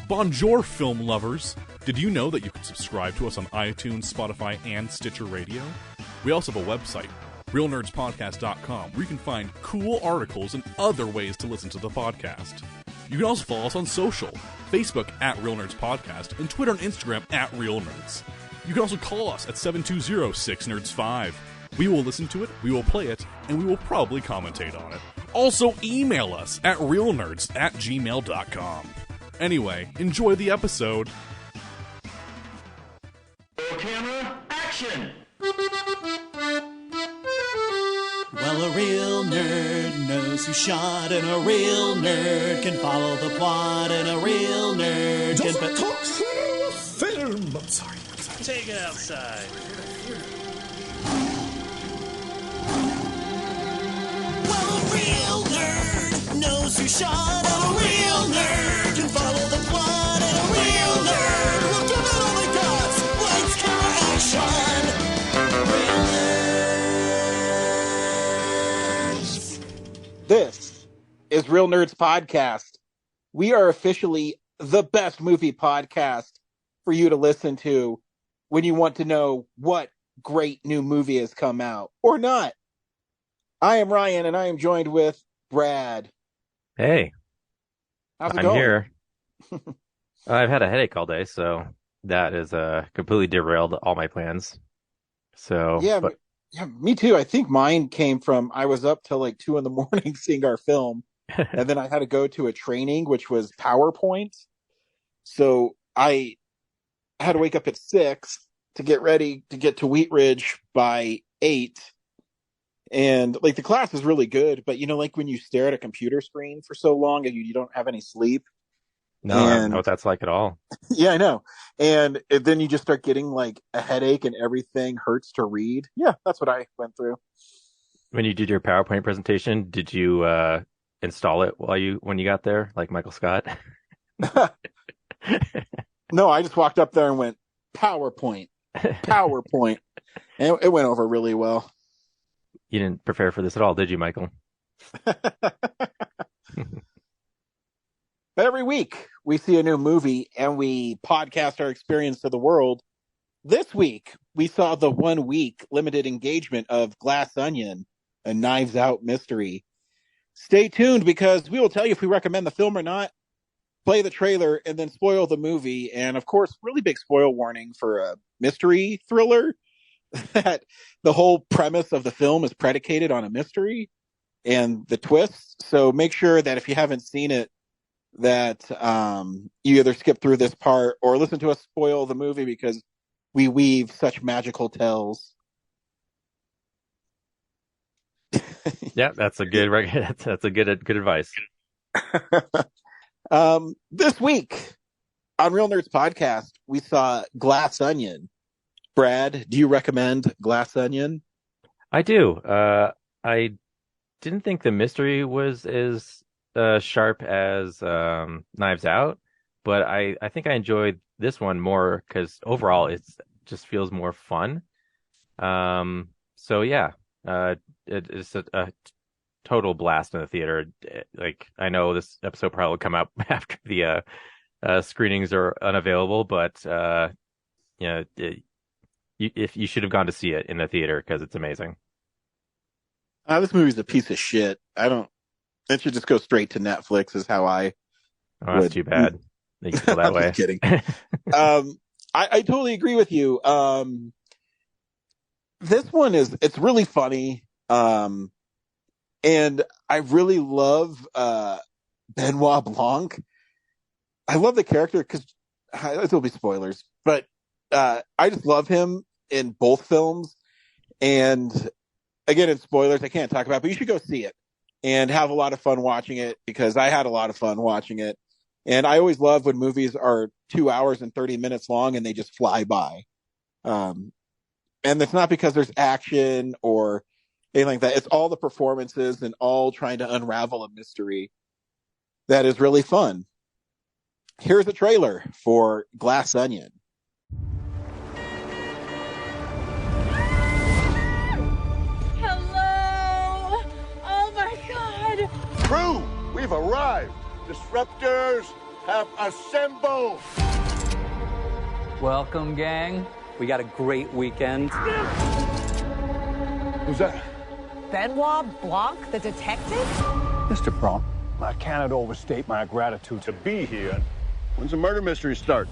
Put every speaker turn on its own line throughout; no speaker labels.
Bonjour, film lovers! Did you know that you can subscribe to us on iTunes, Spotify, and Stitcher Radio? We also have a website, realnerdspodcast.com, where you can find cool articles and other ways to listen to the podcast. You can also follow us on social, Facebook at Real Nerds Podcast, and Twitter and Instagram at Real Nerds. You can also call us at 720-6nerds5. We will listen to it, we will play it, and we will probably commentate on it. Also, email us at realnerds@gmail.com. Anyway, enjoy the episode.
Camera, action!
Well, a real nerd knows who shot, and a real nerd can follow the plot, and a real nerd
Just
can...
talk film! I'm sorry.
Take it outside.
Well, a real nerd knows who shot, and a real nerd can follow the plot, and a real nerd will give it all they got. Lights, camera, action! Real nerds!
This is Real Nerds Podcast. We are officially the best movie podcast for you to listen to when you want to know what great new movie has come out or not. I am Ryan, and I am joined with Brad.
Hey,
How's it
I'm
going?
here. I've had a headache all day, so that is completely derailed all my plans. So
Yeah, me too. I think mine came from I was up till like 2 a.m. seeing our film, and then I had to go to a training, which was PowerPoint. So I had to wake up at 6 to get ready to get to Wheat Ridge by 8. And like the class was really good, but you know, like when you stare at a computer screen for so long and you don't have any sleep.
no, I don't know what that's like at all.
Yeah, I know. And then you just start getting like a headache and everything hurts to read. Yeah, that's what I went through.
When you did your PowerPoint presentation, did you install it when you got there, like Michael Scott?
No, I just walked up there and went, PowerPoint. And it went over really well.
You didn't prepare for this at all, did you, Michael?
Every week we see a new movie and we podcast our experience to the world. This week we saw the 1 week limited engagement of Glass Onion, a Knives Out mystery. Stay tuned because we will tell you if we recommend the film or not, play the trailer, and then spoil the movie. And of course, really big spoil warning for a mystery thriller that the whole premise of the film is predicated on a mystery and the twists. So make sure that if you haven't seen it, that you either skip through this part or listen to us spoil the movie because we weave such magical tales.
Yeah, that's a good that's a good advice.
This week on Real Nerds Podcast, we saw Glass Onion. Brad, do you recommend Glass Onion?
I do. I didn't think the mystery was as sharp as Knives Out, but I think I enjoyed this one more because overall it just feels more fun. So yeah, it's a total blast in the theater. Like I know this episode probably will come out after the screenings are unavailable, but if you should have gone to see it in the theater because it's amazing.
This movie's a piece of shit. It should just go straight to Netflix is how I
Oh, that's too bad. You feel that
I'm
way.
just kidding. I totally agree with you. This one it's really funny. And I really love Benoit Blanc. I love the character because it'll be spoilers, but I just love him in both films. And again, in spoilers, I can't talk about, but you should go see it and have a lot of fun watching it because I had a lot of fun watching it. And I always love when movies are 2 hours and 30 minutes long and they just fly by. And it's not because there's action or anything like that. It's all the performances and all trying to unravel a mystery that is really fun. Here's a trailer for Glass Onion.
Hello! Oh my God!
Crew, we've arrived. Disruptors,
have assembled.
Welcome, gang. We got a great weekend.
Who's that?
Benoit Blanc, the detective?
Mr. Blanc, I cannot overstate my gratitude to be here. When's the murder mystery start?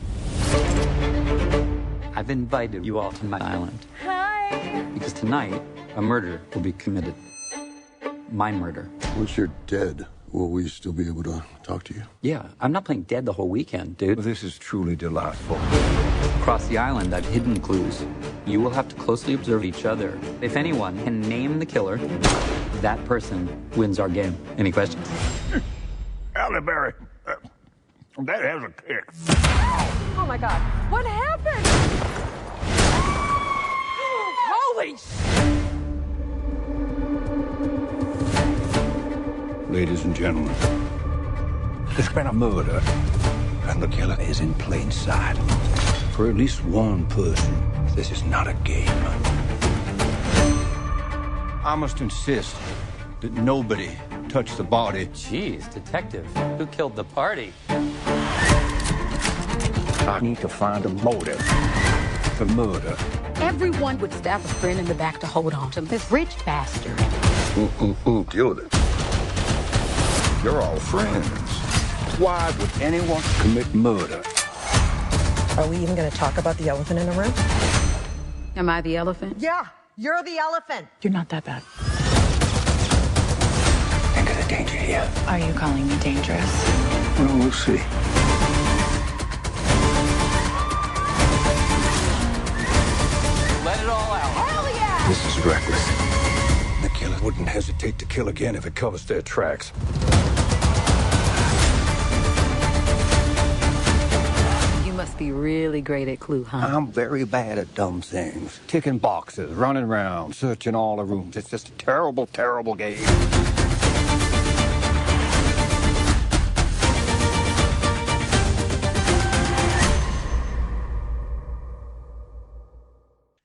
I've invited you all to my island.
Hi.
Because tonight, a murder will be committed. My murder.
Once you're dead, will we still be able to talk to you?
Yeah, I'm not playing dead the whole weekend, dude.
This is truly delightful.
Across the island, I've hidden clues. You will have to closely observe each other. If anyone can name the killer, that person wins our game. Any questions?
Halle Berry, that has a kick.
Oh my God. What happened? Holy
Ladies and gentlemen, there's been a murder, and the killer is in plain sight. For at least one person, this is not a game. I must insist that nobody touch the body.
Jeez, detective. Who killed the party?
I need to find a motive for murder.
Everyone would stab a friend in the back to hold on to this rich bastard.
Deal with it. You're all friends. Why would anyone commit murder?
Are we even going to talk about the elephant in the room?
Am I the elephant?
Yeah, you're the elephant.
You're not that bad.
Think of the danger here.
Are you calling me dangerous?
Well, we'll see.
Let it all out.
Hell yeah!
This is reckless. The killer wouldn't hesitate to kill again if it covers their tracks.
You must be really great at clue hunting.
I'm very bad at dumb things. Ticking boxes, running around, searching all the rooms. It's just a terrible, terrible game.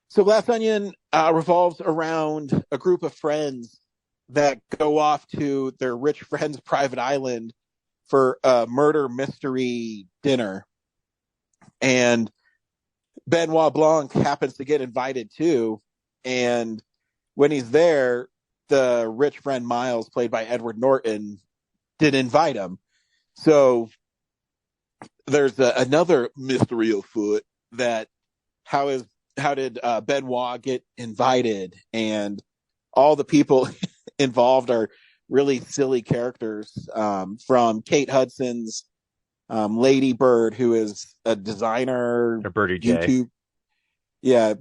So Glass Onion revolves around a group of friends that go off to their rich friend's private island for a murder mystery dinner. And Benoit Blanc happens to get invited too. And when he's there, the rich friend Miles, played by Edward Norton, did invite him. So there's another mystery afoot that how did Benoit get invited? And all the people involved are really silly characters, from Kate Hudson's Lady Bird, who is a designer,
Or Birdie J.
YouTube. Yeah.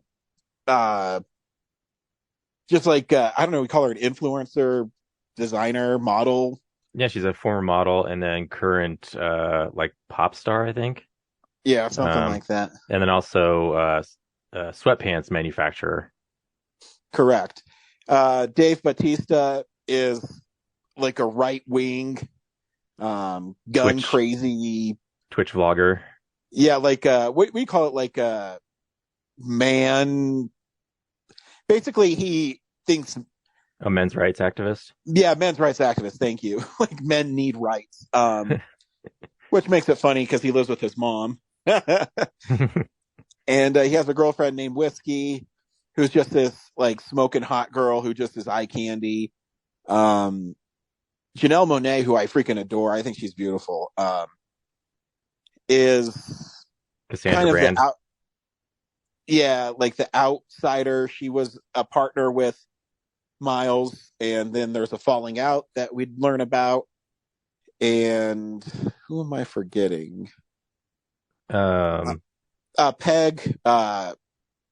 Just like, I don't know, we call her an influencer, designer, model.
Yeah, she's a former model and then current like pop star, I think.
Yeah, something like that.
And then also sweatpants manufacturer.
Correct. Dave Bautista is like a right wing, gun crazy
Twitch vlogger.
Yeah, like what we call it, like a man. Basically, he thinks
A men's rights activist.
Yeah, men's rights activist. Thank you. Like men need rights. Which makes it funny because he lives with his mom. And he has a girlfriend named Whiskey, who's just this like smoking hot girl who just is eye candy. Janelle Monáe, who I freaking adore, I think she's beautiful, is
Cassandra
kind of
Brand.
like the outsider. She was a partner with Miles, and then there's a falling out that we'd learn about. And who am I forgetting? Peg,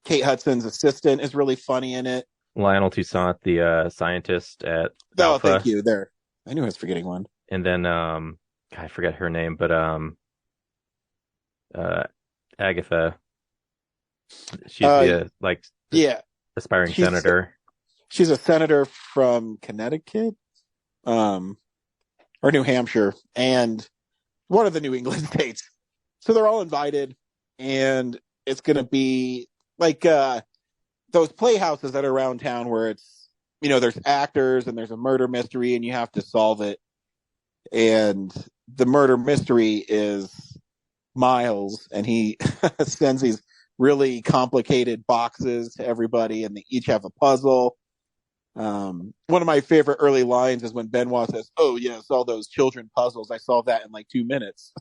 Kate Hudson's assistant, is really funny in it.
Lionel Toussaint, the scientist at
Oh,
Alpha.
thank you. There, I knew I was forgetting one.
And then I forget her name, but Agatha. She's the aspiring senator.
She's a senator from Connecticut, or New Hampshire, and one of the New England states. So they're all invited, and it's going to be like those playhouses that are around town where it's, there's actors and there's a murder mystery and you have to solve it. And the murder mystery is Miles, and he sends these really complicated boxes to everybody, and they each have a puzzle. One of my favorite early lines is when Benoit says, "Oh yes, all those children puzzles. I solved that in like 2 minutes."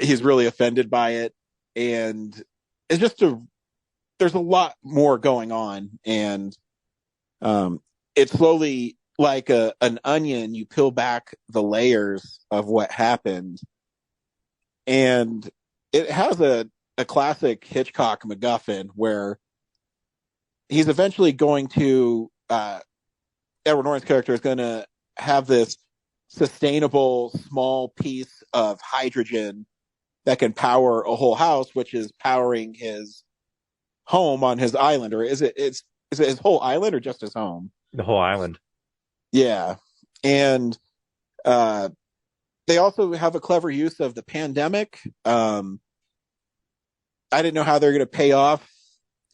He's really offended by it, and it's just there's a lot more going on, and it's slowly like an onion. You peel back the layers of what happened, and it has a classic Hitchcock MacGuffin where he's eventually going to Edward Norton's character is going to have this sustainable small piece of hydrogen that can power a whole house, which is powering his home on his island. Or is it his whole island or just his home?
The whole island.
Yeah. And they also have a clever use of the pandemic. I didn't know how they're going to pay off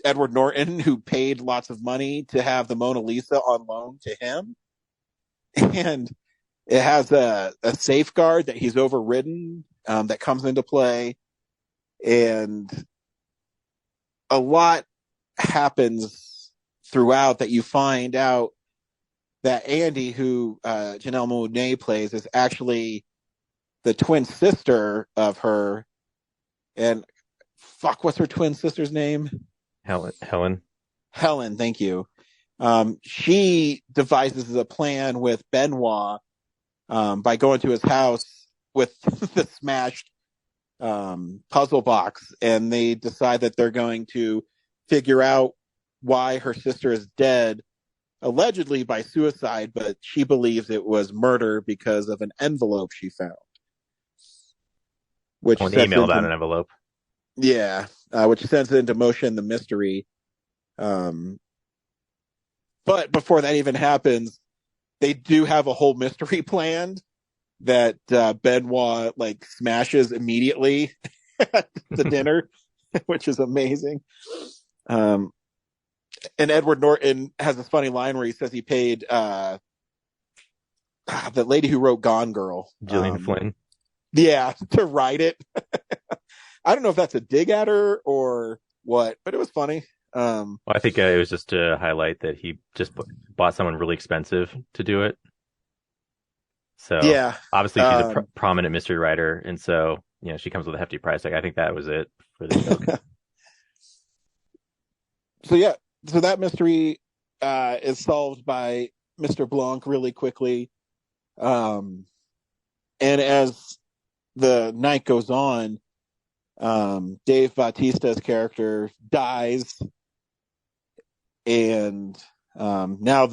Edward Norton, who paid lots of money to have the Mona Lisa on loan to him. And it has a safeguard that he's overridden that comes into play. And a lot happens throughout that you find out that Andy, who Janelle Monáe plays, is actually the twin sister of her. And fuck, what's her twin sister's name?
Helen.
Helen, thank you. She devises a plan with Benoit by going to his house with the smashed puzzle box, and they decide that they're going to figure out why her sister is dead, allegedly by suicide, but she believes it was murder because of an envelope she found. Which
an email about an envelope.
Yeah, which sends into motion the mystery. But before that even happens, they do have a whole mystery planned that Benoit like smashes immediately at the dinner, which is amazing. And Edward Norton has this funny line where he says he paid the lady who wrote Gone Girl,
Gillian Flynn.
Yeah, to write it. I don't know if that's a dig at her or what, but it was funny.
Well, I think it was just to highlight that he just bought someone really expensive to do it. So
yeah,
obviously she's a prominent mystery writer, and so she comes with a hefty price tag. I think that was it for the joke.
So that mystery is solved by Mr. Blanc really quickly, and as the night goes on, Dave Bautista's character dies, and now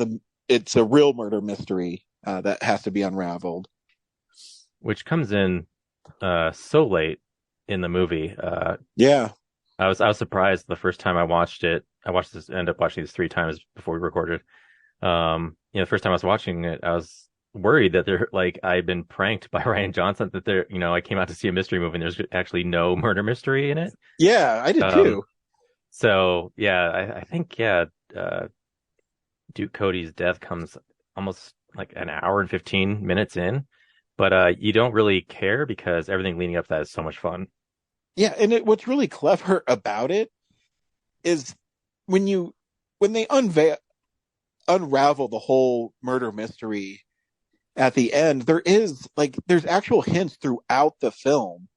it's a real murder mystery that has to be unraveled,
which comes in so late in the movie.
Yeah,
I was surprised the first time I watched it. Ended up watching this 3 times before we recorded. The first time I was watching it, I was worried that I'd been pranked by Ryan Johnson, that I came out to see a mystery movie and there's actually no murder mystery in it.
Yeah, I did too.
So yeah, I think Duke Cody's death comes almost like an hour and 15 minutes in, but you don't really care because everything leading up to that is so much fun.
Yeah, and what's really clever about it is when they unravel the whole murder mystery at the end, there's actual hints throughout the film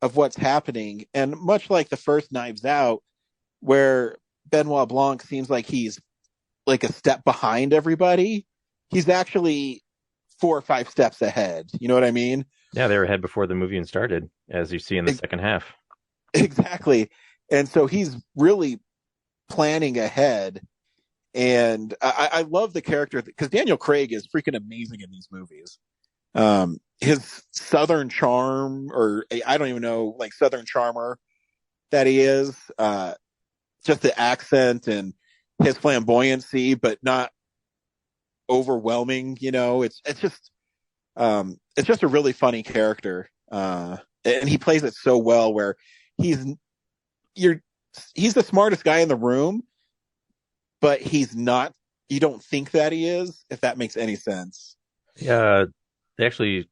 of what's happening. And much like the first Knives Out, where Benoit Blanc seems like he's like a step behind everybody, he's actually 4 or 5 steps ahead. You know what I mean?
Yeah, they were ahead before the movie even started, as you see in the second half.
Exactly. And so he's really planning ahead. And I love the character because Daniel Craig is freaking amazing in these movies. His Southern charm, or I don't even know, like Southern charmer that he is, just the accent and his flamboyancy, but not overwhelming. It's just a really funny character. And he plays it so well where he's the smartest guy in the room, but he's not, you don't think that he is, if that makes any sense.
Yeah. they actually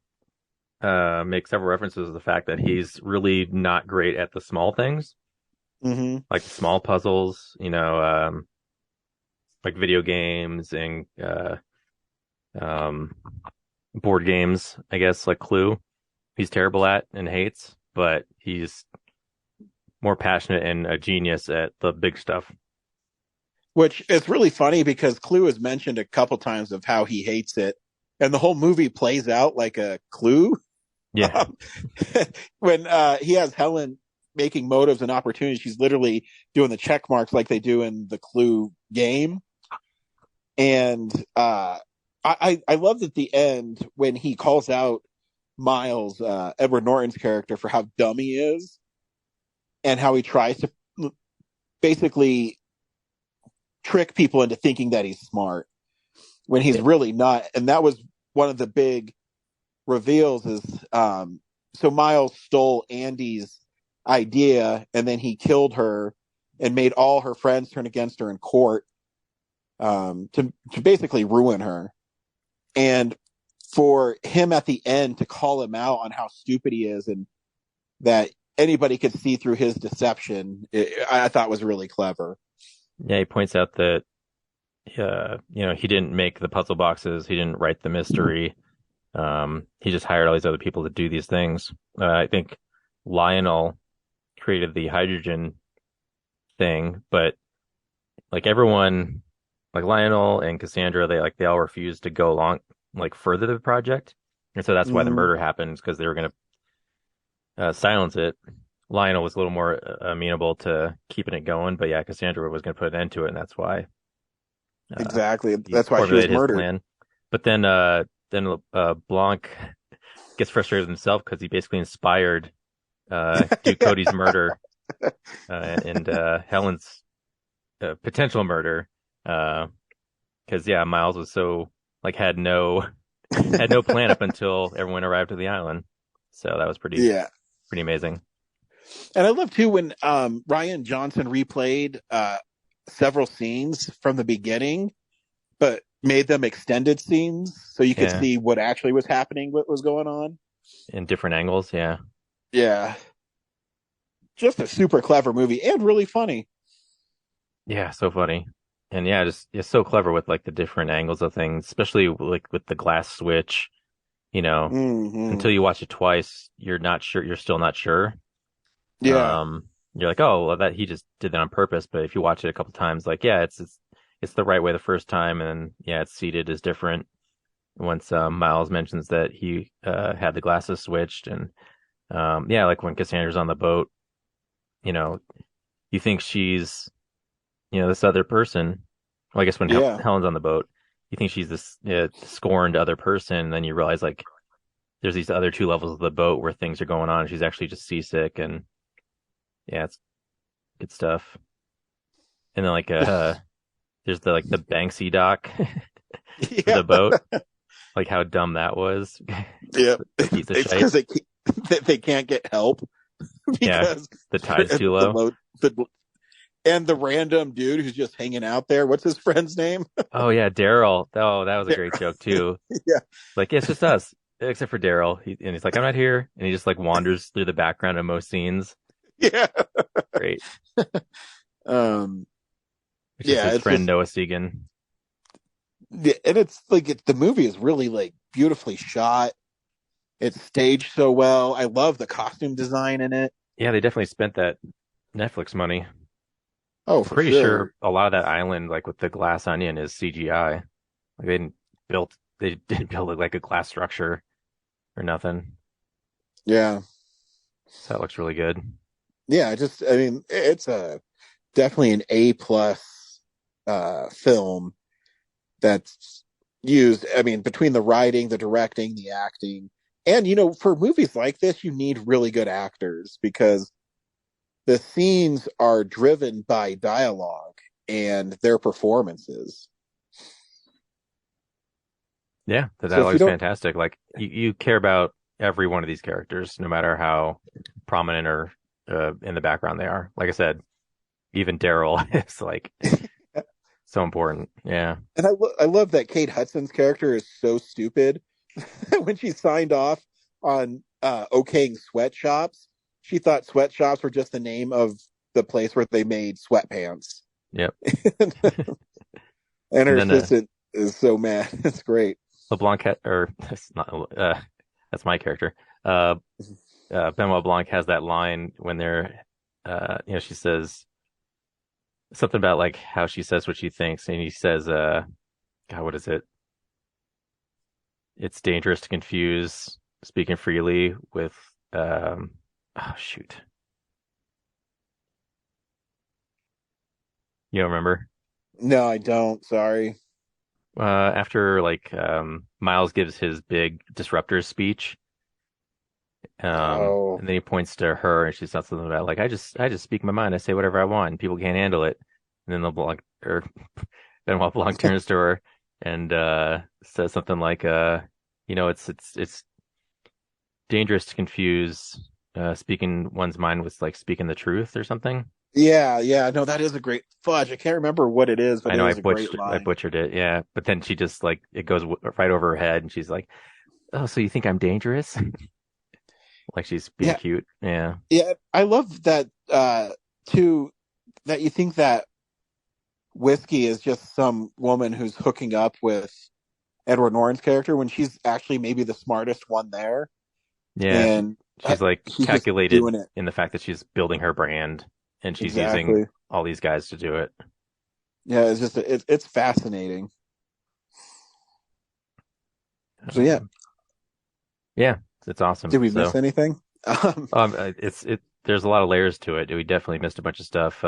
make several references to the fact that he's really not great at the small things,
Mm-hmm.
like the small puzzles, like video games and um, board games, I guess, like Clue. He's terrible at and hates, but he's more passionate and a genius at the big stuff.
Which is really funny because Clue has mentioned a couple times of how he hates it, and the whole movie plays out like a Clue.
Yeah.
When he has Helen making motives and opportunities, she's literally doing the check marks like they do in the Clue game. And I loved at the end when he calls out Miles, Edward Norton's character, for how dumb he is and how he tries to basically trick people into thinking that he's smart when he's really not. And that was one of the big reveals is so Miles stole Andy's idea and then he killed her and made all her friends turn against her in court to basically ruin her. And for him at the end to call him out on how stupid he is and that anybody could see through his deception, I thought was really clever.
Yeah, he points out that he didn't make the puzzle boxes, he didn't write the mystery. He just hired all these other people to do these things. I think Lionel created the hydrogen thing, but like everyone, like Lionel and Cassandra, they all refused to go along, like further the project, and so that's why the murder happened, because they were going to silence it. Lionel was a little more amenable to keeping it going, but yeah, Cassandra was going to put an end to it, and that's why.
Exactly, that's why she was murdered. Plan.
But then Blanc gets frustrated with himself because he basically inspired Cody's murder and Helen's potential murder. Because Miles was so had no plan up until everyone arrived at the island. So that was pretty amazing.
And I love too when Rian Johnson replayed several scenes from the beginning, but made them extended scenes so you could see what actually was happening, what was going on.
In different angles, yeah.
Yeah. Just a super clever movie and really funny.
Yeah, so funny. And it's so clever with like the different angles of things, especially like with the glass switch, until you watch it twice, you're still not sure.
Yeah.
You're like, oh, well, that he just did that on purpose. But if you watch it a couple times, like, it's the right way the first time, and it's seated is different. Once Miles mentions that he had the glasses switched, and like when Cassandra's on the boat, you think she's, this other person. Well, I guess when Helen's on the boat, you think she's this scorned other person, and then you realize like there's these other two levels of the boat where things are going on. She's actually just seasick, and it's good stuff. And then like there's the Banksy dock for the boat, like how dumb that was.
Yeah, it's because they can't get help because
the tide's too low.
And the random dude who's just hanging out there. What's his friend's name?
Oh yeah, Daryl. Oh, that was a great joke too.
Yeah,
like it's just us except for Daryl. He's like, I'm not here, and he just like wanders through the background of most scenes.
Yeah,
great. Which is his friend Noah Segan.
Yeah, and it's like the movie is really like beautifully shot. It's staged so well. I love the costume design in it.
Yeah, they definitely spent that Netflix money.
Oh,
for pretty sure a lot of that island, like with the glass onion, is CGI. Like they didn't build it like a glass structure or nothing.
Yeah,
so that looks really good.
Yeah, it's definitely an A+ film that's used. I mean, between the writing, the directing, the acting, and for movies like this, you need really good actors because the scenes are driven by dialogue and their performances.
Yeah, the dialogue is fantastic. Like you care about every one of these characters, no matter how prominent or in the background they are. Like I said, even Daryl is like so important. Yeah,
and I love that Kate Hudson's character is so stupid, when she signed off on okaying sweatshops, she thought sweatshops were just the name of the place where they made sweatpants.
Yep.
And her
And then
assistant is so mad. It's great.
LeBlanc or that's not that's my character. Benoit Blanc has that line when they're she says something about like how she says what she thinks, and he says, God, what is it? It's dangerous to confuse speaking freely with oh shoot. You don't remember?
No, I don't. Sorry.
After like Miles gives his big disruptor speech,
Oh.
and then he points to her and she says something about like I just speak my mind, I say whatever I want, and people can't handle it. And then LeBlanc or Benoit Blanc turns to her and says something like it's dangerous to confuse speaking one's mind with like speaking the truth or something.
Yeah. No, that is a great fudge. I can't remember what it is, but
I know
it
I
is a great
butchered I
line.
butchered it, yeah. But then she just like it goes right over her head, and she's like, "Oh, so you think I'm dangerous?" Like she's being
Yeah,
cute. Yeah,
yeah. I love that too. That you think that Whiskey is just some woman who's hooking up with Edward Norton's character when she's actually maybe the smartest one there,
yeah.
and
She's like
she's just
calculated
doing it
in the fact that she's building her brand, and she's using
exactly.
all these guys to do it.
Yeah, it's just it's fascinating. So yeah,
Um, yeah, it's awesome.
did we miss
So,
anything?
it's. There's a lot of layers to it. We definitely missed a bunch of stuff.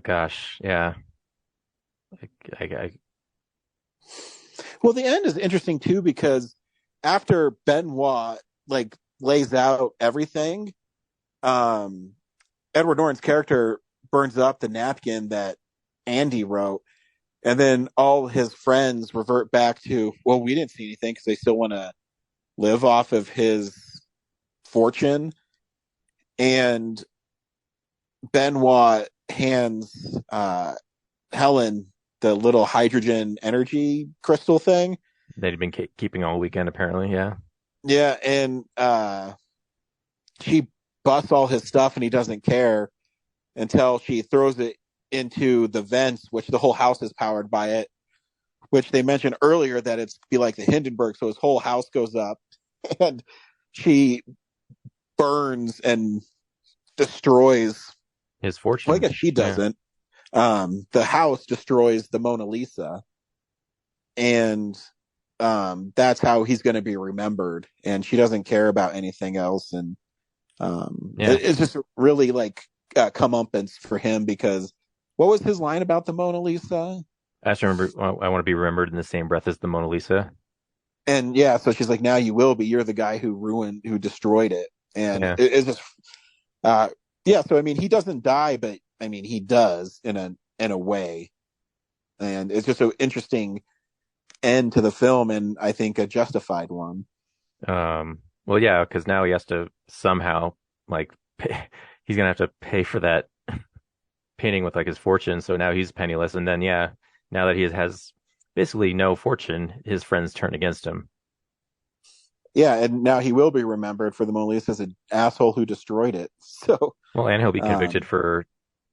Gosh, yeah. I
Well, the end is interesting too because after Benoit like lays out everything, um, Edward Norton's character burns up the napkin that Andy wrote, and then all his friends revert back to, well, we didn't see anything because they still want to live off of his fortune. And Benoit hands Helen the little hydrogen energy crystal thing.
they'd been keeping all weekend apparently. Yeah,
Yeah, and she busts all his stuff and he doesn't care until she throws it into the vents, which the whole house is powered by it, which they mentioned earlier that it's be like the Hindenburg, so his whole house goes up and she burns and destroys.
his fortune.
Well, I guess she
Yeah.
doesn't. The house destroys the Mona Lisa, and that's how he's going to be remembered. And she doesn't care about anything else, and
Yeah.
it's just really like comeuppance for him because what was his line about the Mona Lisa?
I just remember I want to be remembered in the same breath as the Mona Lisa.
And yeah, so she's like, now you will be. You're the guy who destroyed it, and
Yeah.
it's just uh, yeah. So I mean, he doesn't die, but I mean, he does in a way, and it's just an interesting end to the film, and I think a justified one.
Well, yeah, because now he has to somehow like he's gonna have to pay for that painting with like his fortune. So now he's penniless, and then yeah, now that he has basically no fortune, his friends turn against him.
Yeah, and now he will be remembered for the Mona Lisa as an asshole who destroyed it. So,
Well, and he'll be convicted
um,
for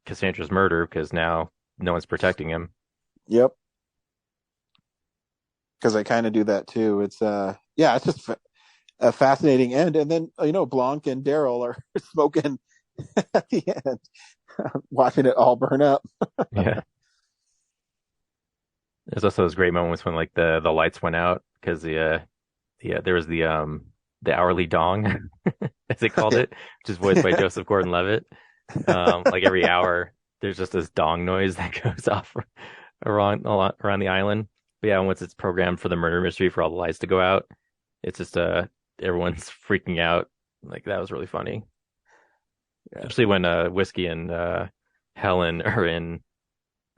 Cassandra's murder because now no one's protecting him.
yep, because I kind of do that too. It's yeah, it's just a fascinating end, and then Blanc and Daryl are smoking at the end, watching it all burn up.
Yeah. There's also those great moments when like the lights went out because there was the hourly dong as they called it, which is voiced by Joseph Gordon-Levitt. Like every hour there's just this dong noise that goes off around the island. But yeah, once it's programmed for the murder mystery for all the lights to go out, it's just everyone's freaking out. Like that was really funny.
Yeah.
Especially when Whiskey and Helen are in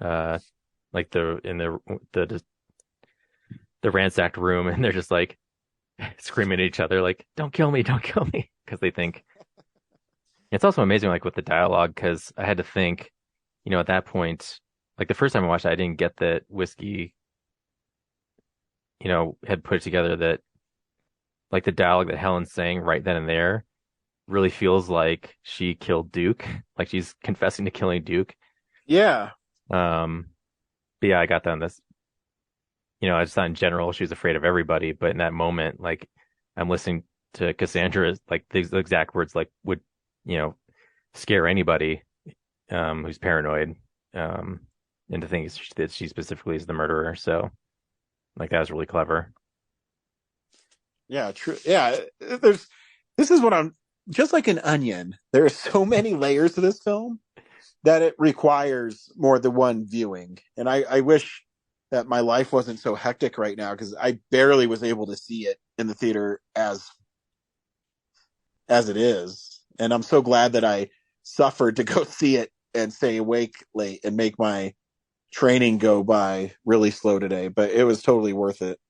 uh like the ransacked room, and they're just like screaming at each other like don't kill me because they think it's also amazing like with the dialogue because I had to think at that point like the first time I watched it I didn't get that Whiskey had put it together that like the dialogue that Helen's saying right then and there really feels like she killed Duke, like she's confessing to killing Duke.
Yeah.
Um, but yeah, I got that on this. I just thought in general she was afraid of everybody, but in that moment, like I'm listening to Cassandra, like the exact words like would, you know, scare anybody who's paranoid into thinking that she specifically is the murderer. So like that was really clever.
Yeah, true. Yeah, this is what I'm just like an onion. There are so many layers to this film that it requires more than one viewing. And I wish that my life wasn't so hectic right now because I barely was able to see it in the theater as it is. And I'm so glad that I suffered to go see it and stay awake late and make my training go by really slow today. But it was totally worth it.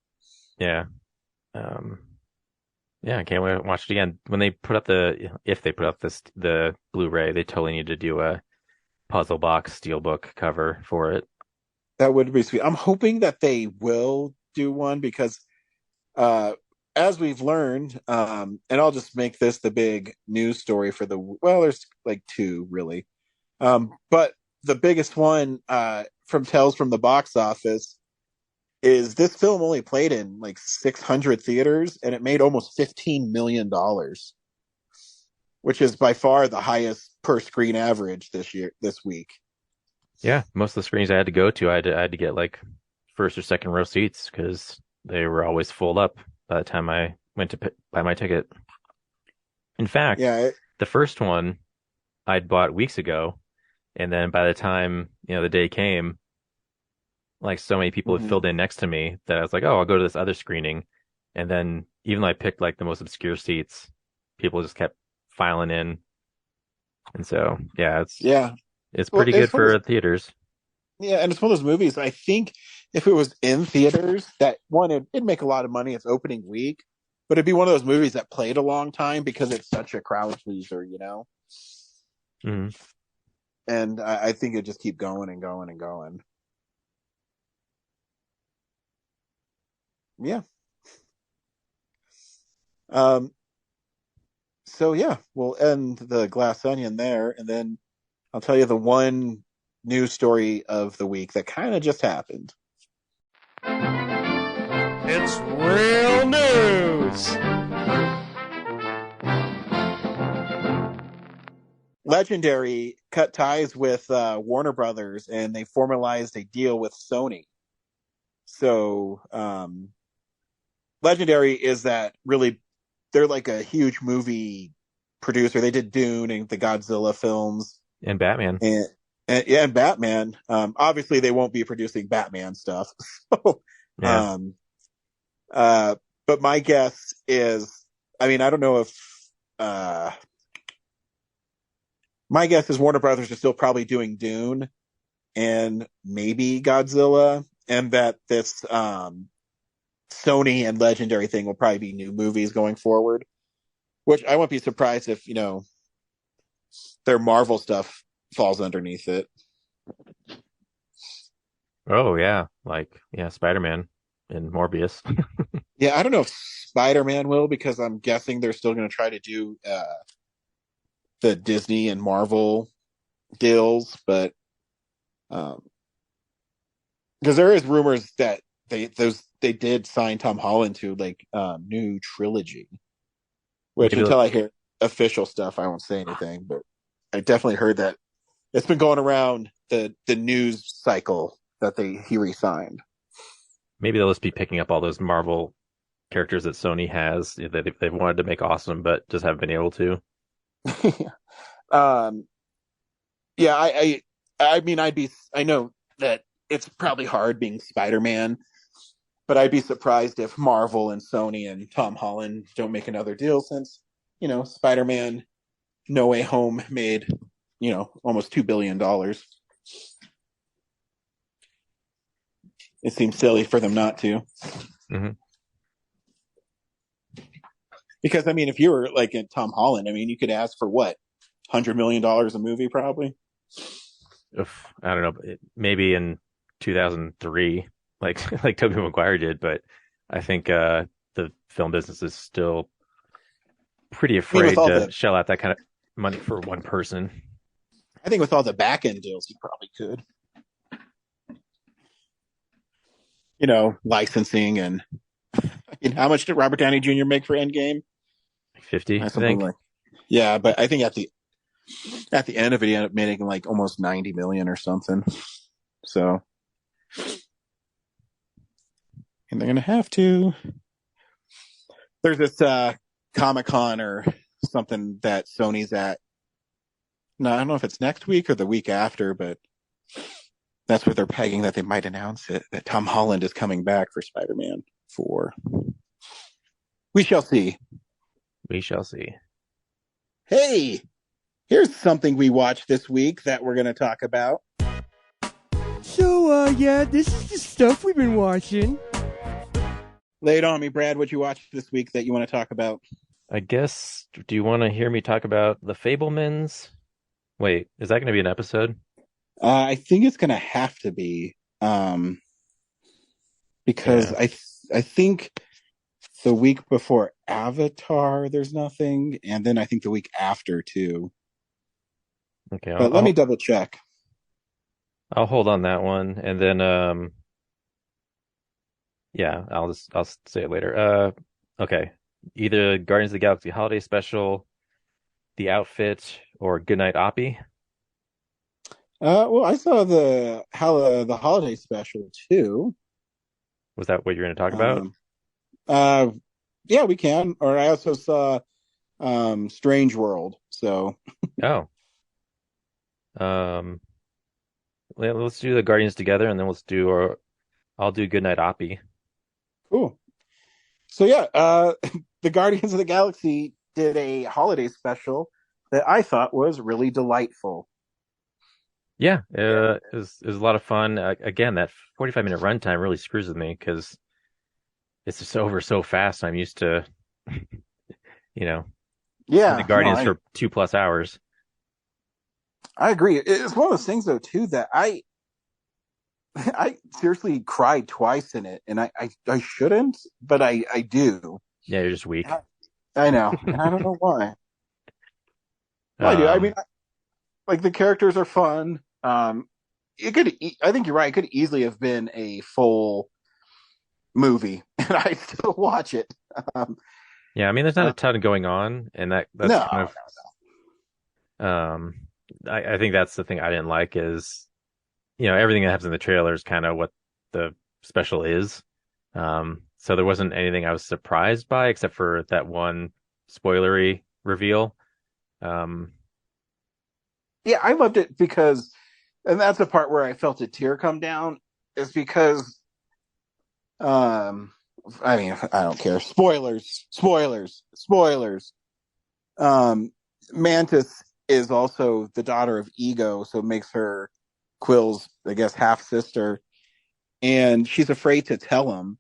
Yeah. Um, yeah, I can't wait to watch it again. When they put up if they put up the Blu-ray, they totally need to do a puzzle box steelbook cover for it.
That would be sweet. I'm hoping that they will do one because uh as we've learned, and I'll just make this the big news story for there's like two really. But the biggest one from tells from the box office is this film only played in like 600 theaters and it made almost $15 million, which is by far the highest per screen average this week.
Yeah, most of the screens I had to go to, I had to get like first or second row seats because they were always full up by the time I went to buy my ticket. In fact,
Yeah,
the first one I'd bought weeks ago, and then by the time, the day came, like so many people had
mhm.
filled in next to me that I was like, oh, I'll go to this other screening. And then even though I picked like the most obscure seats, people just kept filing in. And so, yeah,
Yeah.
it's
Well,
pretty good for theaters.
yeah, and it's one of those movies. I think if it was in theaters, that one it'd make a lot of money its opening week, but it'd be one of those movies that played a long time because it's such a crowd pleaser.
Mhm.
And I think it'd just keep going and going and going. Yeah. Um. So yeah, we'll end the glass onion there, and then I'll tell you the one news story of the week that kind of just happened.
It's real news.
Legendary cut ties with Warner Brothers, and they formalized a deal with Sony. So, Legendary is that really they're like a huge movie producer. They did Dune and the Godzilla films,
And Batman.
and Batman. Obviously, they won't be producing Batman stuff. So,
Yeah.
um, but my guess is, I mean, I don't know if my guess is Warner Brothers is still probably doing Dune and maybe Godzilla, and that this Sony and Legendary thing will probably be new movies going forward. Which I won't be surprised if their Marvel stuff falls underneath it.
Oh, yeah. Like, yeah, Spider-Man and Morbius.
Yeah, I don't know if Spider-Man will because I'm guessing they're still going to try to do the Disney and Marvel deals, but because there is rumors that they did sign Tom Holland to like new trilogy, which
Maybe
until I hear official stuff, I won't say anything. But I definitely heard that it's been going around the news cycle that he re-signed.
maybe they'll just be picking up all those Marvel characters that Sony has that they've wanted to make awesome, but just haven't been able to.
um, yeah, I mean, I know that it's probably hard being Spider-Man, but I'd be surprised if Marvel and Sony and Tom Holland don't make another deal since, Spider-Man No Way Home made, almost $2 billion. It seems silly for them not to.
Mm-hmm.
Because I mean, if you were like in Tom Holland, I mean, you could ask for what, $100 million a movie, probably.
I don't know, maybe in 2003, like like Tobey Maguire did, but I think the film business is still pretty
I mean, with
afraid
all
to
the,
shell out that kind of money for one person.
I think with all the back end deals, you probably could. Licensing and how much did Robert Downey Jr. make for Endgame?
50, I
Something
think.
like, yeah, but I think at the end of it, he ended up making like almost 90 million or something. So, and they're gonna have to. There's this Comic-Con or something that Sony's at. No, I don't know if it's next week or the week after, but that's what they're pegging that they might announce it, that Tom Holland is coming back for Spider-Man 4. We shall see.
We shall see.
Hey, here's something we watched this week that we're going to talk about.
So, yeah, this is the stuff we've been watching.
Lay it on me, Brad. What you watched this week that you want to talk about?
I guess, do you want to hear me talk about The Fablemans? Wait, is that going to be an episode?
I think it's going to have to be, because
Yeah.
I think the week before Avatar, there's nothing, and then I think the week after too.
Okay,
But let me double check.
I'll hold on that one, and then yeah, I'll say it later. Okay, either Guardians of the Galaxy Holiday Special, The Outfit, or Goodnight Oppie.
Well, I saw the holiday special too.
Was that what you're going to talk about?
Yeah, we can. Or I also saw Strange World. So
Oh, um, let's do the Guardians together, and then I'll do Goodnight Oppie.
cool. So yeah, the Guardians of the Galaxy did a holiday special that I thought was really delightful.
Yeah, it was a lot of fun. Again, that 45-minute runtime really screws with me because it's just over so fast. I'm used to, seeing
Yeah,
the Guardians
no,
for 2+ hours.
I agree. It's one of those things though too that I seriously cried twice in it, and I shouldn't, but I do.
Yeah, you're just weak.
I know, and I don't know why. Well, I do. I mean, like the characters are fun. I think you're right. It could easily have been a full movie, and I still watch it.
Yeah, I mean, there's not a ton going on, and that's
No,
kind of I think that's the thing I didn't like is everything that happens in the trailer is kind of what the special is. So there wasn't anything I was surprised by except for that one spoilery reveal.
yeah, I loved it because, and that's the part where I felt a tear come down, is because, I mean, I don't care. Spoilers. Mantis is also the daughter of Ego, so it makes her Quill's, I guess, half sister, and she's afraid to tell him.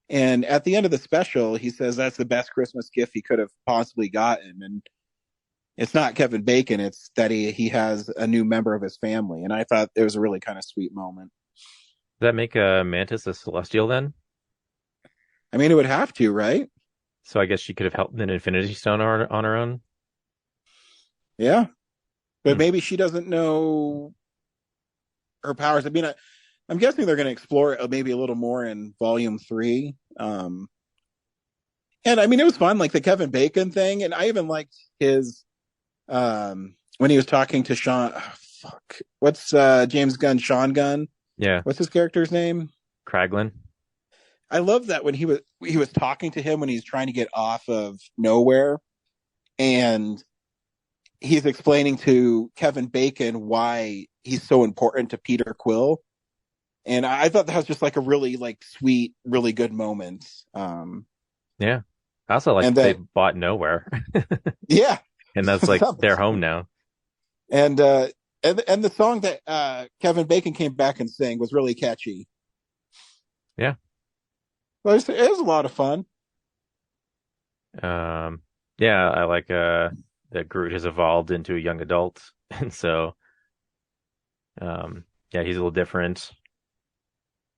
And at the end of the special, he says that's the best Christmas gift he could have possibly gotten, and it's not Kevin Bacon; it's that he has a new member of his family. And I thought it was a really kind of sweet moment.
Does that make Mantis a Celestial then?
I mean, it would have to, right?
So I guess she could have helped an Infinity Stone on her own.
Yeah, but maybe she doesn't know her powers. I mean, I'm guessing they're going to explore it maybe a little more in Volume 3. And I mean, it was fun, like the Kevin Bacon thing, and I even liked his when he was talking to Sean. Oh, fuck, what's James Gunn? Sean Gunn.
Yeah.
What's his character's name?
Kraglin.
I love that when he was talking to him when he's trying to get off of nowhere, and he's explaining to Kevin Bacon why he's so important to Peter Quill. And I thought that was just like a really like sweet, really good moment.
Yeah. I also like that they bought Nowhere.
Yeah.
And that's like their home now.
And the song that Kevin Bacon came back and sang was really catchy.
Yeah.
Well, it was a lot of fun.
Yeah, I like that Groot has evolved into a young adult. And so yeah, he's a little different.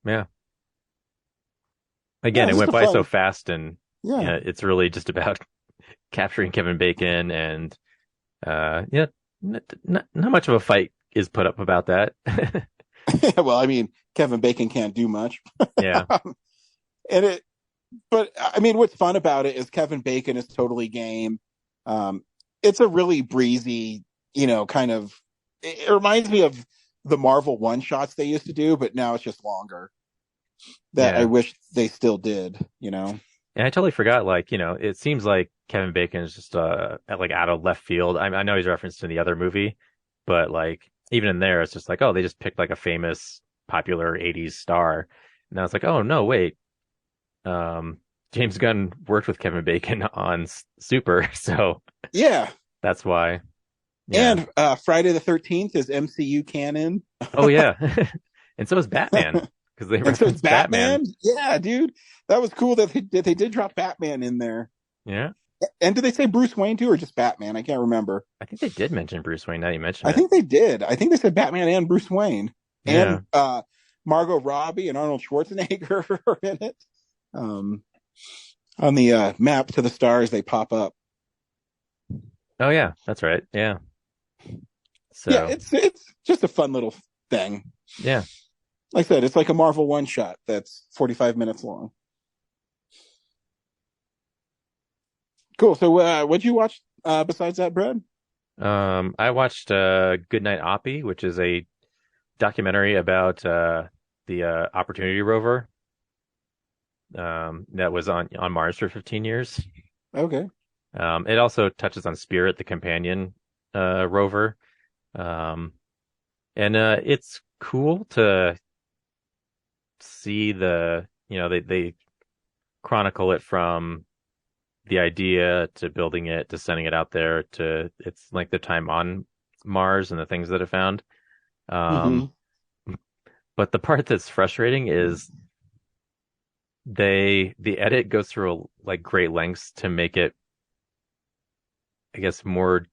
Yeah. Again,
Yeah,
it
it's
went
just a
by so
fun.
fast, and
Yeah.
it's really just about capturing Kevin Bacon, and yeah, not much of a fight is put up about that.
Well, I mean, Kevin Bacon can't do much.
Yeah,
And it, but I mean, what's fun about it is Kevin Bacon is totally game. Um, it's a really breezy, kind of. It reminds me of the Marvel one shots they used to do, but now it's just longer. That I
yeah.
wish they still did.
And I totally forgot, like, it seems like Kevin Bacon is just like out of left field. I know he's referenced in the other movie, but like even in there, it's just like, oh, they just picked like a famous, popular '80s star, and I was like, oh no, wait, um, James Gunn worked with Kevin Bacon on Super, so
Yeah,
that's why. Yeah.
and Friday the 13th is MCU canon,
Oh yeah, and so is Batman because they
and so it's
referenced Batman.
Batman. Yeah, dude, that was cool that they did drop Batman in there.
Yeah,
And did they say Bruce Wayne too, or just Batman? I can't remember.
I think they did mention Bruce Wayne. Now you mention
I
it.
think they did. I think they said Batman and Bruce Wayne
Yeah.
and Margot Robbie and Arnold Schwarzenegger are in it. Um, on the map to the stars, they pop up.
Oh yeah, that's right. Yeah.
Yeah,
So
it's just a fun little thing.
yeah.
Like I said, it's like a Marvel one shot that's 45 minutes long. Cool. So, what'd you watch besides that, Brad?
I watched Goodnight Oppie, which is a documentary about the Opportunity rover that was on Mars for 15 years.
Okay.
It also touches on Spirit, the companion rover. Um, and it's cool to see they chronicle it from the idea to building it to sending it out there to it's like the time on Mars and the things that it found.
Mm-hmm.
Um, but the part that's frustrating is the edit goes through like great lengths to make it, I guess, more,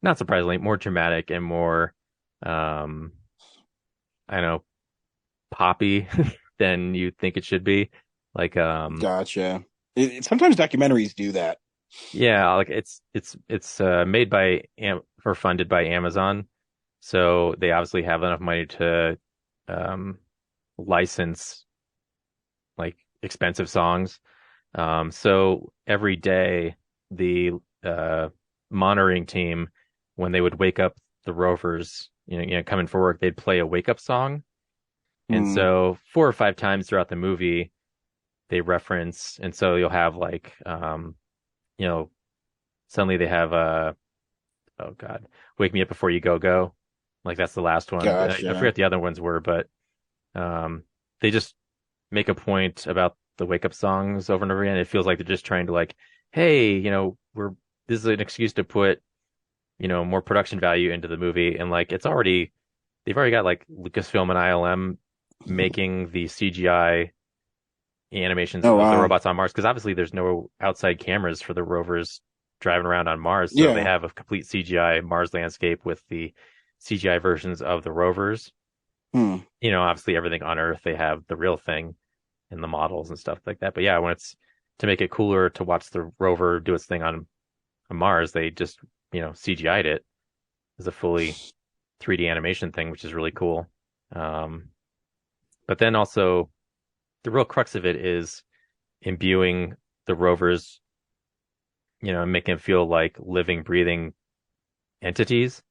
not surprisingly, more dramatic and more, um, I don't know, poppy than you think it should be. Like,
Gotcha. Sometimes documentaries do that.
yeah, like it's made by or funded by Amazon, so they obviously have enough money to um license like expensive songs. So every day the monitoring team, when they would wake up the rovers, coming for work, they'd play a wake up song. And
Mm,
so 4 or 5 times throughout the movie, they reference, and so you'll have like, you know, suddenly they have oh God, Wake Me Up Before You Go Go. Like that's the last one. I
gotcha.
forget the other ones were, but they just make a point about the wake up songs over and over again. It feels like they're just trying to like, hey, this is an excuse to put, more production value into the movie. And like they've already got like Lucasfilm and ILM making the CGI animations
Oh
of the
wow.
robots on Mars because obviously there's no outside cameras for the rovers driving around on Mars. So they
Yeah.
have a complete CGI Mars landscape with the CGI versions of the rovers.
Hmm.
Obviously everything on Earth, they have the real thing in the models and stuff like that. But yeah, when it's to make it cooler to watch the rover do its thing on Mars, they just, CGI'd it as a fully 3D animation thing, which is really cool. Um, but then also the real crux of it is imbuing the rovers, and making them feel like living, breathing entities.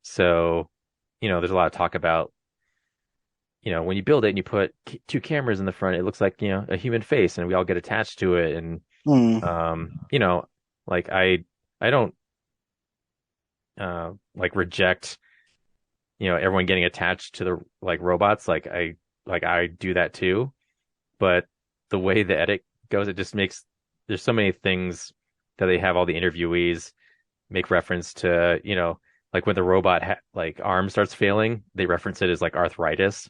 So, there's a lot of talk about, when you build it and you put two cameras in the front, it looks like, a human face and we all get attached to it. And,
Hmm.
like I don't, like reject, everyone getting attached to the like robots. I do that too. But the way the edit goes, it just makes, there's so many things that they have all the interviewees make reference to, like when the robot like arm starts failing, they reference it as like arthritis.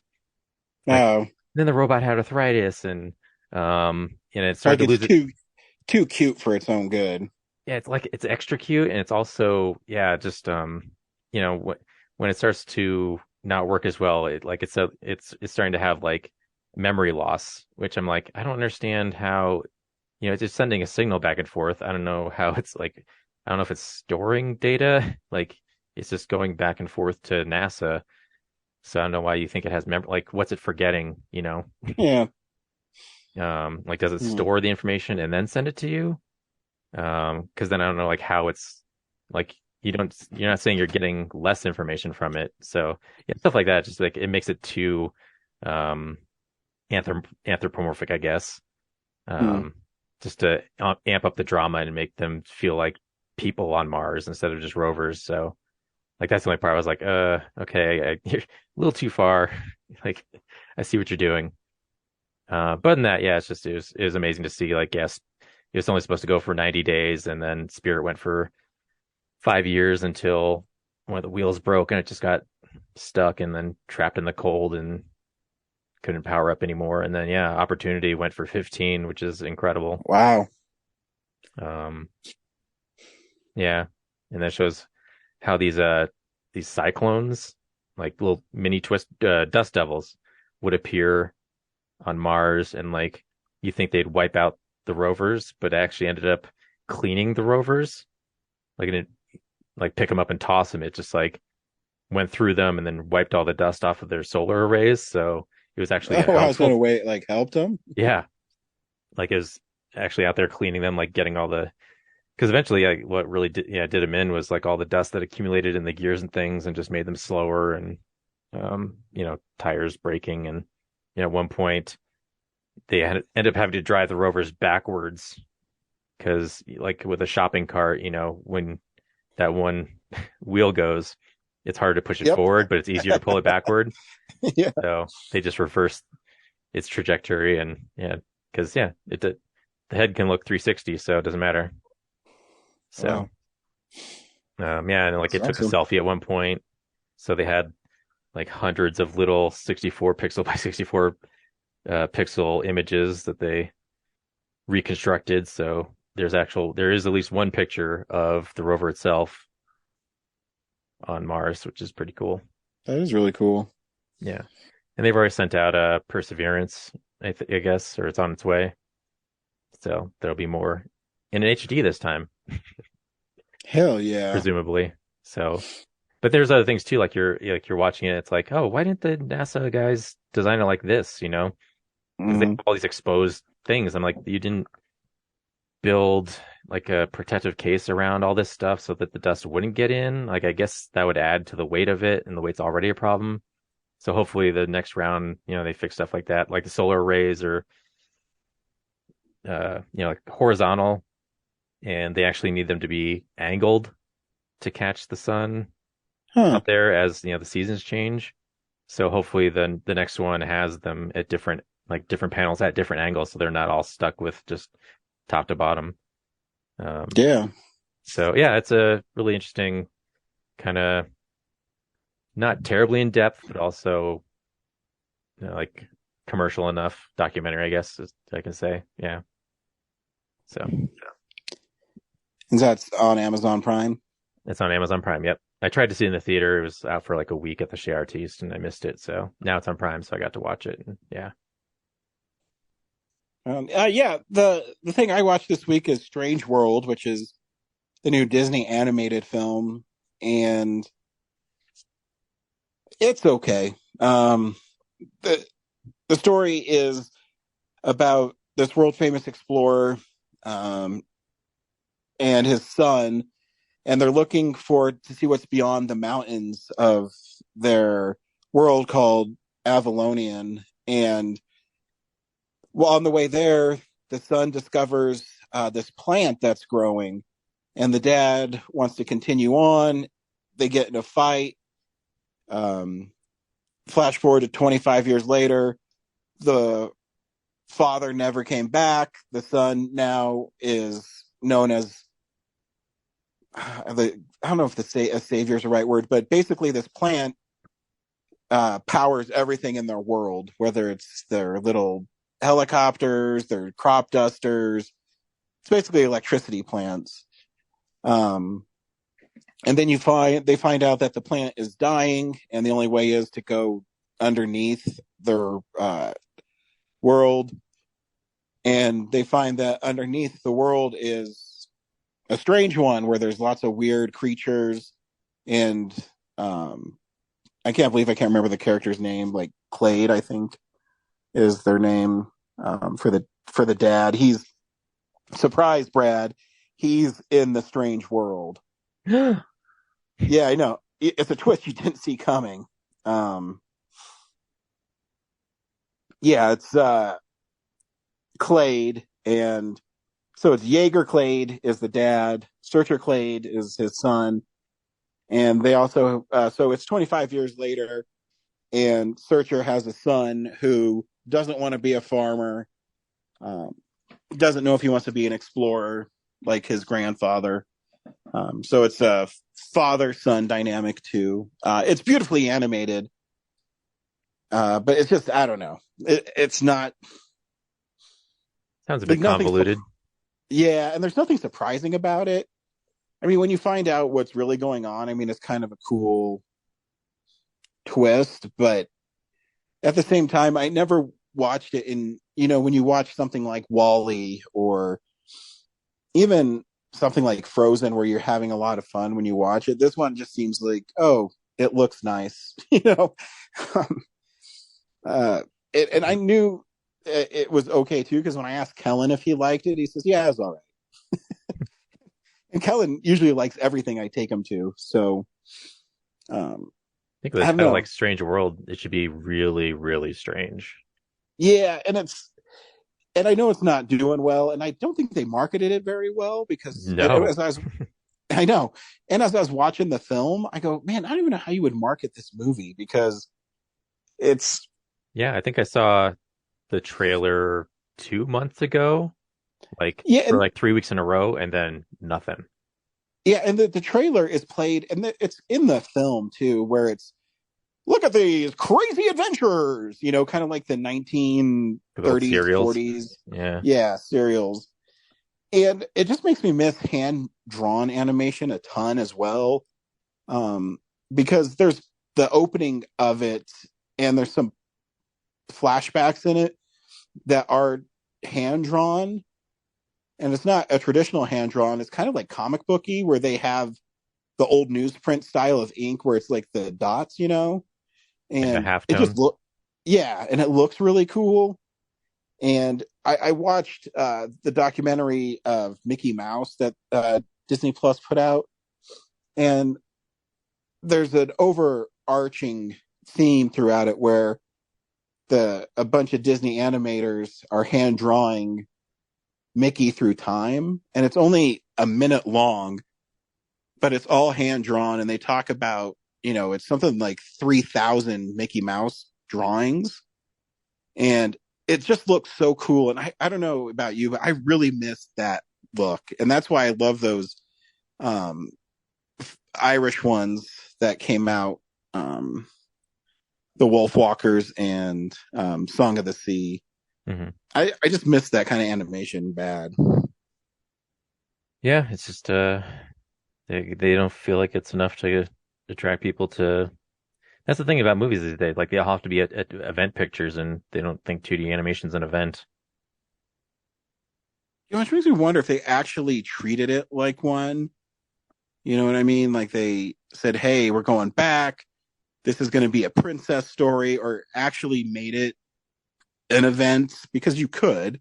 Like
Oh,
then the robot had arthritis and it started
like
to
it's
lose it.
too cute for its own good.
Yeah, it's like it's extra cute and it's also just when it starts to not work as well, it's starting to have like memory loss, which I'm like, I don't understand how, it's just sending a signal back and forth. I don't know how it's like, I don't know if it's storing data, like it's just going back and forth to NASA. So I don't know why you think it has memory. Like, what's it forgetting?
Yeah.
Like, does it store the information and then send it to you? Because then I don't know, like, how it's like you're not saying you're getting less information from it. So yeah, stuff like that. Just like it makes it too anthropomorphic, I guess. Just to amp up the drama and make them feel like people on Mars instead of just rovers. So like that's the only part I was like, okay, you're a little too far. Like I see what you're doing. But in that, yeah, it was amazing to see. Like, yes, it was only supposed to go for 90 days, and then Spirit went for 5 years until one of the wheels broke and it just got stuck and then trapped in the cold and couldn't power up anymore. And then yeah, Opportunity went for 15, which is incredible.
Wow.
Yeah, and that shows how these cyclones, like little mini dust devils, would appear on Mars, and like you think they'd wipe out the rovers, but actually ended up cleaning the rovers. Like it, like pick them up and toss them. It just like went through them and then wiped all the dust off of their solar arrays. So it was actually
I was gonna wait, like helped them.
Yeah, like it was actually out there cleaning them, like getting all the. Because eventually, like, what really did them in was like all the dust that accumulated in the gears and things, and just made them slower, and tires breaking, and at one point they ended up having to drive the rovers backwards because, like, with a shopping cart, when that one wheel goes, it's hard to push it forward, but it's easier to pull it backward.
Yeah.
So they just reversed its trajectory, and the head can look 360, so it doesn't matter. So, and like it took a selfie at one point. So they had like hundreds of little 64 pixel by 64 pixel images that they reconstructed. So there is at least one picture of the rover itself on Mars, which is pretty cool.
That is really cool.
Yeah. And they've already sent out Perseverance, I guess, or it's on its way. So there'll be more in HD this time.
Hell yeah.
Presumably. So, but there's other things too, like you're watching it, it's like, oh, why didn't the NASA guys design it like this, because they have all these exposed things. I'm like, you didn't build like a protective case around all this stuff so that the dust wouldn't get in. Like, I guess that would add to the weight of it, and the weight's already a problem. So hopefully the next round, they fix stuff like that, like the solar arrays are, like horizontal, and they actually need them to be angled to catch the sun out there as the seasons change. So hopefully the next one has them at different panels at different angles, so they're not all stuck with just top to bottom.
Yeah.
So yeah, it's a really interesting kind of, not terribly in depth, but also like commercial enough documentary, I guess I can say. Yeah. So.
And that's on Amazon Prime?
It's on Amazon Prime, yep. I tried to see it in the theater. It was out for like a week at the Chez Artistes, and I missed it. So now it's on Prime, so I got to watch it. And yeah.
The thing I watched this week is Strange World, which is the new Disney animated film, and it's okay. The story is about this world famous explorer and his son, and they're looking to see what's beyond the mountains of their world called Avalonian. And while on the way there, the son discovers this plant that's growing, and the dad wants to continue on. They get in a fight. Flash forward to 25 years later, the father never came back. The son now is known as, I don't know if a savior is the right word, but basically this plant powers everything in their world, whether it's their little helicopters, their crop dusters. It's basically electricity plants. And then they find out that the plant is dying, and the only way is to go underneath their world, and they find that underneath the world is a strange one where there's lots of weird creatures, and I can't believe I can't remember the character's name. Like Clade, I think, is their name for the dad. He's surprise, Brad. He's in the strange world. Yeah, I know. It's a twist you didn't see coming. Yeah, it's Clade, and so it's Jaeger Clade is the dad, Searcher Clade is his son, and they also so it's 25 years later, and Searcher has a son who doesn't want to be a farmer, doesn't know if he wants to be an explorer like his grandfather. So it's a father-son dynamic too. It's beautifully animated, but it's just I don't know. It's not.
Sounds a bit convoluted.
Yeah, and there's nothing surprising about it. I mean, when you find out what's really going on, I mean, it's kind of a cool twist, but at the same time, I never watched it in, when you watch something like Wall-E or even something like Frozen where you're having a lot of fun when you watch it. This one just seems like, oh, it looks nice, and I knew it was okay too, because when I asked Kellen if he liked it, he says, yeah, it's all right. And Kellen usually likes everything I take him to, so
I think it's kind of like Strange World. It should be really, really strange.
Yeah, and I know it's not doing well, and I don't think they marketed it very well, because I know. And as I was watching the film, I go, man, I don't even know how you would market this movie, because it's.
Yeah, I think I saw the trailer 2 months ago, for like 3 weeks in a row, and then nothing.
Yeah, and the trailer is played, and it's in the film too, where it's, look at these crazy adventures, kind of like the 1930s, 40s. Yeah, serials. And it just makes me miss hand-drawn animation a ton as well, because there's the opening of it, and there's some flashbacks in it that are hand-drawn, and it's not a traditional hand-drawn. It's kind of like comic booky, where they have the old newsprint style of ink where it's like the dots, and
like
it just and it looks really cool. And I watched the documentary of Mickey Mouse that Disney Plus put out, and there's an overarching theme throughout it where a bunch of Disney animators are hand drawing Mickey through time, and it's only a minute long, but it's all hand drawn, and they talk about, it's something like 3,000 Mickey Mouse drawings, and it just looks so cool. And I don't know about you, but I really miss that look, and that's why I love those Irish ones that came out, the Wolfwalkers and Song of the Sea.
Mm-hmm.
I just miss that kind of animation bad.
Yeah, it's just they don't feel like it's enough to attract people to. That's the thing about movies these days. Like, they all have to be at event pictures, and they don't think 2D animation's an event.
Which makes me wonder if they actually treated it like one. You know what I mean? Like, they said, hey, we're going back. This is going to be a princess story, or actually made it an event, because you could,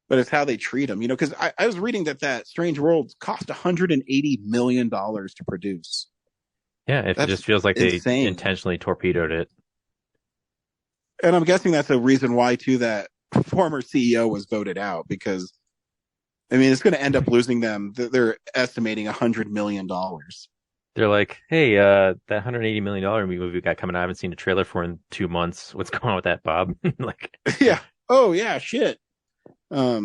but it's how they treat them, because I was reading that Strange Worlds cost $180 million to produce.
Yeah, it just feels like insane. They intentionally torpedoed it.
And I'm guessing that's a reason why, too, that former CEO was voted out, because, I mean, it's going to end up losing them. They're estimating $100 million.
They're like, hey, that $180 million movie we got coming out, I haven't seen a trailer for in 2 months. What's going on with that, Bob? Like,
yeah. Oh, yeah, shit.
Yeah,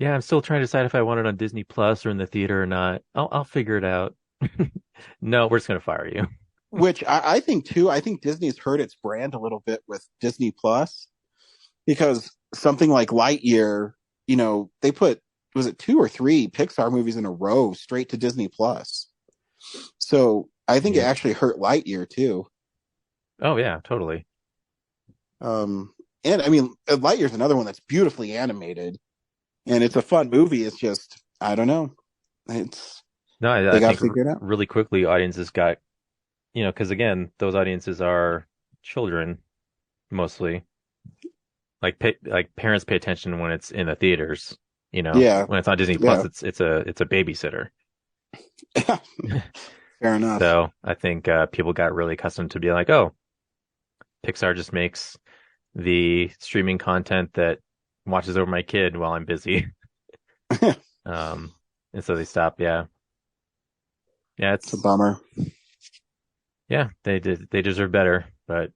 I'm still trying to decide if I want it on Disney Plus or in the theater or not. I'll figure it out. No, we're just going to fire you.
Which I think, too, I think Disney's hurt its brand a little bit with Disney Plus, because something like Lightyear, they put, was it 2 or 3 Pixar movies in a row straight to Disney Plus? So I think it actually hurt Lightyear too.
Oh yeah, totally.
And I mean, Lightyear's another one that's beautifully animated, and it's a fun movie. It's just, I don't know. It's
No,
they
I
got to
think
figure it out.
really quickly audiences got, because again, those audiences are children mostly. Like parents pay attention when it's in the theaters.
Yeah.
When it's on Disney Plus, it's a babysitter.
Fair enough.
So I think people got really accustomed to being like, oh, Pixar just makes the streaming content that watches over my kid while I'm busy. And so they stop. Yeah. Yeah.
It's a bummer.
Yeah. They deserve better. But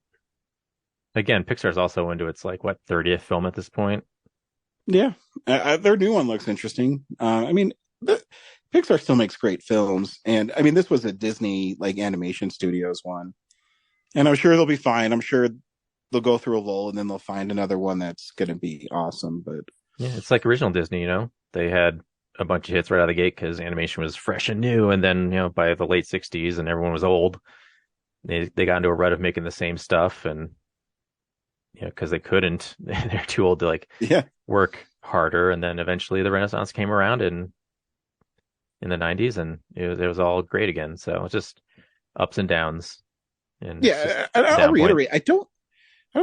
again, Pixar's also into its 30th film at this point.
Yeah. Their new one looks interesting. I mean, Pixar still makes great films. And I mean, this was a Disney animation studios one. And I'm sure they'll be fine. I'm sure they'll go through a lull and then they'll find another one that's going to be awesome. But
yeah, it's like original Disney, they had a bunch of hits right out of the gate because animation was fresh and new. And then, by the late 60s and everyone was old, they got into a rut of making the same stuff. And, because they couldn't, they're too old to work harder. And then eventually the Renaissance came around in the 90s and it was all great again. So it's just ups and downs. And
yeah, I'll reiterate. I don't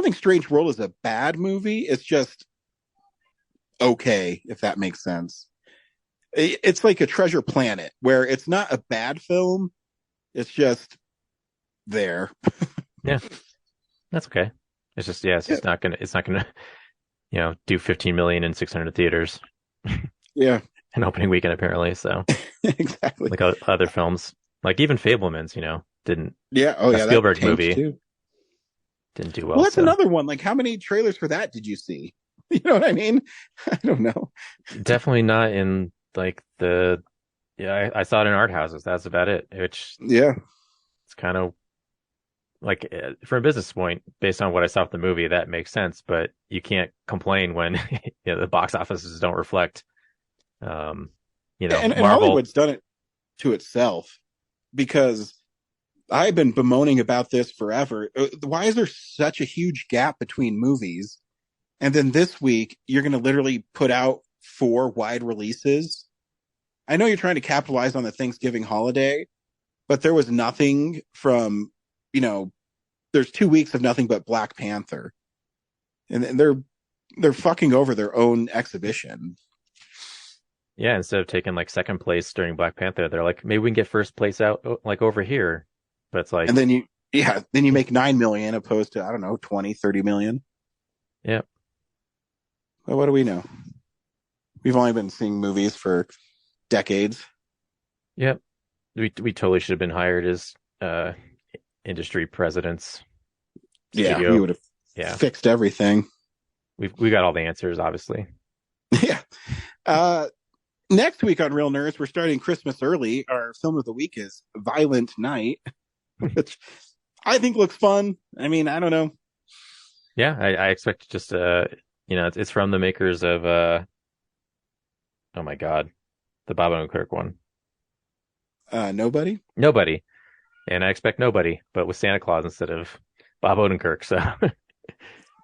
think Strange World is a bad movie. It's just okay, if that makes sense. It's like a Treasure Planet, where it's not a bad film. It's just there.
Yeah, that's okay. It's just it's not gonna do 15 million in 600 theaters.
Yeah,
an opening weekend apparently. So
exactly,
like other films, like even Fablemans, didn't.
Yeah,
Spielberg movie too. Didn't do well.
Well, that's another one. Like, how many trailers for that did you see? You know what I mean? I don't know.
Definitely not in I saw it in art houses. That's about it. Which it's kind of from a business point, based on what I saw with the movie, that makes sense. But you can't complain when the box offices don't reflect. And
Hollywood's done it to itself, because I've been bemoaning about this forever. Why is there such a huge gap between movies? And then this week, you're going to literally put out 4 wide releases. I know you're trying to capitalize on the Thanksgiving holiday, but there was nothing from, there's 2 weeks of nothing but Black Panther. And they're fucking over their own exhibition.
Yeah, instead of taking second place during Black Panther, they're like, maybe we can get first place out over here. But it's
and then you make 9 million opposed to, I don't know, 20, 30 million.
Yeah.
Well, what do we know? We've only been seeing movies for decades.
Yep. We totally should have been hired as industry presidents.
Yeah, we would have fixed everything.
We got all the answers, obviously.
Yeah. Next week on Real Nerds, we're starting Christmas early. Our film of the week is Violent Night, which I think looks fun. I mean, I don't know.
Yeah, I expect just it's from the makers of oh my God, the Bob Odenkirk one.
Nobody.
And I expect Nobody, but with Santa Claus instead of Bob Odenkirk. So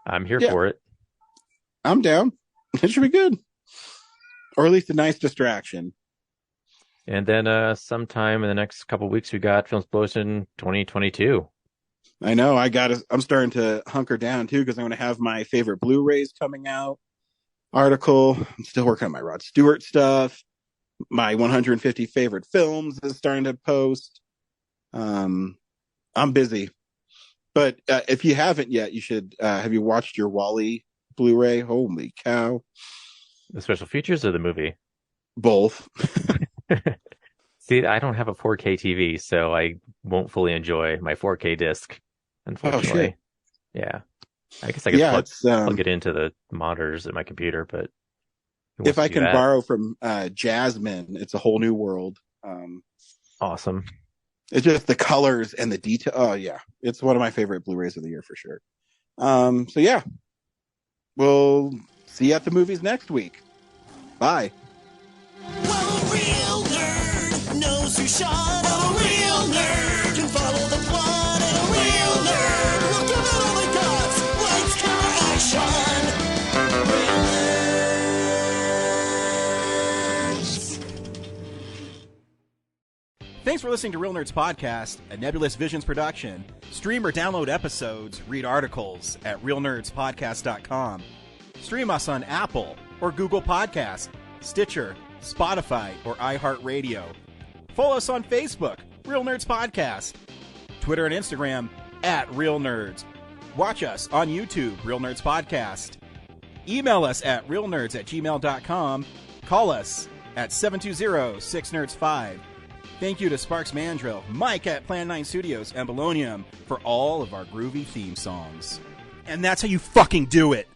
I'm here for it.
I'm down. It should be good. Or at least a nice distraction.
And then sometime in the next couple of weeks, we got Filmsplosion 2022.
I know. I'm starting to hunker down too, because I'm going to have my favorite Blu-rays coming out. Article. I'm still working on my Rod Stewart stuff. My 150 favorite films is starting to post. I'm busy. But if you haven't yet, you should. Have you watched your Wall-E Blu-ray? Holy cow.
The special features or the movie?
Both.
See, I don't have a 4K TV, so I won't fully enjoy my 4K disc, unfortunately.
Oh, shit.
Yeah. I guess I could plug it into the monitors at my computer, but
if I can borrow from Jasmine, it's a whole new world.
Awesome.
It's just the colors and the detail. Oh, yeah. It's one of my favorite Blu-rays of the year for sure. So, yeah. We'll see you at the movies next week. Bye.
Well, a real nerd knows who shot up. A real nerd can follow the plot. And a real nerd will give it all they got. Lights, camera, action.
Thanks for listening to Real Nerds Podcast, a Nebulous Visions production. Stream or download episodes, read articles at realnerdspodcast.com. Stream us on Apple or Google Podcast, Stitcher, Spotify, or iHeartRadio. Follow us on Facebook, Real Nerds Podcast. Twitter and Instagram at Real Nerds. Watch us on YouTube, Real Nerds Podcast. Email us at realnerds@gmail.com. Call us at 720-6nerds5. Thank you to Sparks Mandrill, Mike at Plan 9 Studios, and Bolognium for all of our groovy theme songs. And that's how you fucking do it.